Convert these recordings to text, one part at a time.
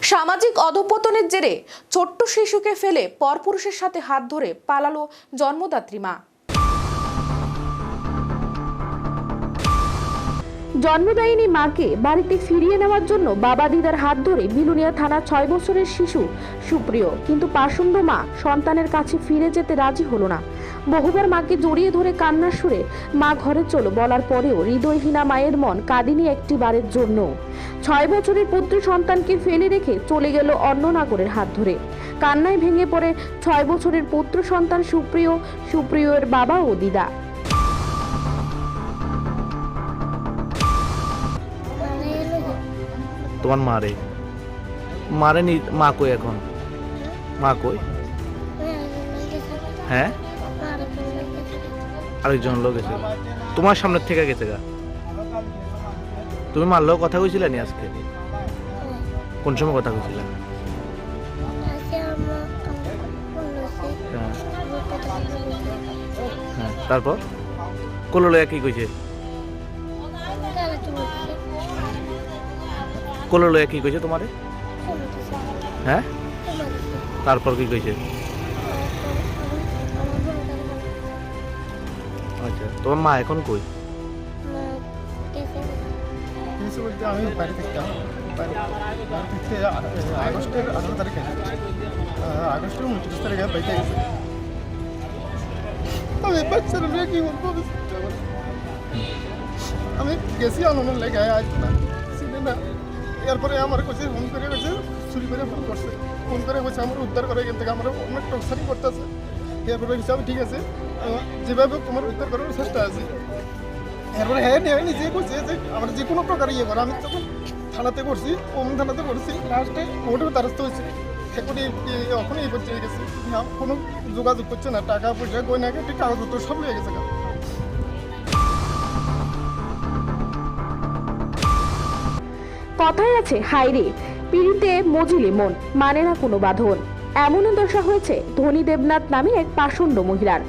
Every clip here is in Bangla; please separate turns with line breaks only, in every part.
সামাজিক অধঃপতনের জেরে ছোট্ট শিশুকে ফেলে পরপুরুষের সাথে হাত ধরে পালালো জন্মদাত্রী মা। জন্মদায়িনী মাকে বাড়িতে ফিরিয়ে নেওয়ার জন্য বাবা দিদার হাত ধরে বিলুনিয়া থানা 6 বছরের শিশু সুপ্রিয়, কিন্তু পাষণ্ড মা সন্তানের কাছে ফিরে যেতে রাজি হলো না। বহুবার মাকে জড়িয়ে ধরে কান্নার সুরে মা ঘরে চলো বলার পরেও হৃদয়হীনা মায়ের মন কাঁদেনি একটি বারের জন্য। 6 বছরের পুত্র সন্তানকে ফেলে রেখে চলে গেল অন্য নাগরের হাত ধরে। কান্নায় ভেঙে পড়ে 6 বছরের পুত্র সন্তান সুপ্রিয়র বাবা ও দিদা।
তোমার মারে মা কই এখন? মা কই? হ্যাঁ, আরেকজন লোক গেছে তোমার সামনে থেকে গেছে গা। তুমি মারলেও কথা কইছিলে নি আজকে? কোন সময় কথা কইছিলে? হ্যাঁ, তারপর কোলো কি কইছে? কোলো লয়া কি কইছে তোমারে? হ্যাঁ, তারপর কি কইছে? আচ্ছা, তোমার মা এখন কই?
আমি বাইরে থাকতাম, আগস্টের 18 তারিখে, আগস্টের 29 তারিখে বাইরে গেছে। আমি বাচ্চারা নিয়ে কি বলবো, আমি গেছি আনন্দের লেগে আজ না ছিলেন না। এরপরে আমার কাছে ফোন করে গেছে, চুরি করে ফোন করছে, ফোন করে গেছে আমার উদ্ধার করে এখান থেকে, আমার অনেক টর্চারিং করতেছে। এরপরে গেছে আমি ঠিক আছে, যেভাবে তোমার উদ্ধার করার চেষ্টা আছে। এরপরে হ্যাঁ নিজে করছে যে আমার যে কোনো প্রকার ইয়ে করে। আমি তখন থানাতে করছি, ওম থানাতে করছি, লাস্টে কোর্টেও দ্বারস্থ হয়েছি। এখন এই পর্যায়ে গেছে, কোনো যোগাযোগ করছে না, টাকা পয়সা গয়না কাটি কাগজপত্র সব লেগে গেছে।
কথায় আছে হাইরে পিড়িতে মজিলে মন মানে না কোনো বাঁধন। এমনও দশা হয়েছে ধনী দেবনাথ নামে এক পাষণ্ড মহিলার।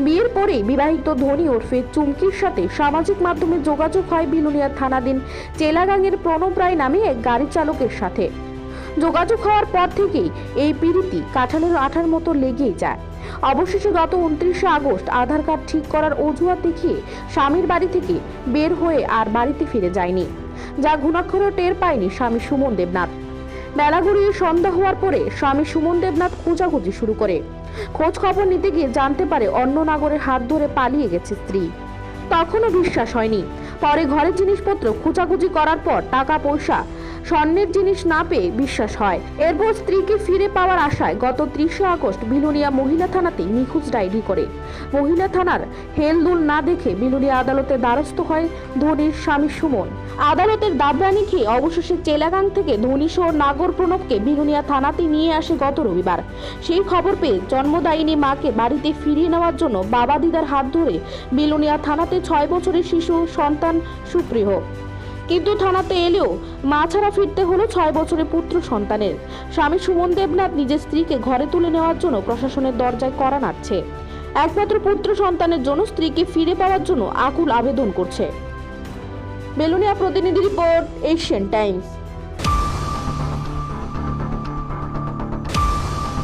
বিয়ের পরেই বিবাহিত ধনী ওরফে চুমকির সাথে সামাজিক মাধ্যমে যোগাযোগ হয় বিলুনিয়া থানাধীন চেলাগাঙের প্রণব রায় নামে এক গাড়ি চালকের সাথে। যোগাযোগ হওয়ার পর থেকেই এই পিড়িতি কাঁঠালের আঠার মতো লেগেই যায়। অবশেষে গত 29 আগস্ট আধার কার্ড ঠিক করার অজুহাত দেখিয়ে স্বামীর বাড়ি থেকে বের হয়ে আর বাড়িতে ফিরে যায়নি, যা ঘুণাক্ষরেও টের পায়নি স্বামী সুমন দেবনাথ। বেলা গড়িয়ে সন্ধ্যা হওয়ার পরে স্বামী সুমন দেবনাথ খোঁজাখুঁজি শুরু করে। খোঁজ খবর নিতে গিয়ে জানতে পারে অন্য নাগরের হাত ধরে পালিয়ে গেছে স্ত্রী। তখনও বিশ্বাস হয়নি। পরে ঘরের জিনিসপত্র খোঁজাখুঁজি করার পর টাকা পয়সা স্বর্ণের জিনিস না পেয়ে বিশ্বাস হয়। এরপর স্ত্রীকে ফিরে পাওয়ার আশায় গত 30 আগস্ট বিলুনিয়া মহিলা থানাতে নিখোঁজ ডায়েরি করে। মহিলা থানার হেলদুল না দেখে বিলুনিয়া আদালতে দ্বারস্থ হয় ধনীর স্বামী সুমন। আদালতের দাবরানি খেয়ে অবশেষে চেলাগাং থেকে ধনী সহ নাগর প্রণবকে বিলুনিয়া থানাতে নিয়ে আসে গত রবিবার। সেই খবর পেয়ে জন্মদায়িনী মাকে বাড়িতে ফিরিয়ে নেওয়ার জন্য বাবা দিদার হাত ধরে বিলুনিয়া থানাতে 6 বছরের শিশু সন্তান সুপ্রিয়। কিন্তু থানাতে এলেও মা ছাড়া ফিরতে হলো 6 বছরের পুত্র সন্তানের। স্বামী সুমন দেবনাথ নিজের স্ত্রীকে ঘরে তুলে নেওয়ার জন্য প্রশাসনের দরজায় কড়া নাড়ছে। একমাত্র পুত্র সন্তানের জন্য স্ত্রীকে ফিরে পাওয়ার জন্য আকুল আবেদন করছে। বিলুনিয়া প্রতিনিধি রিপোর্ট, এশিয়ান টাইমস।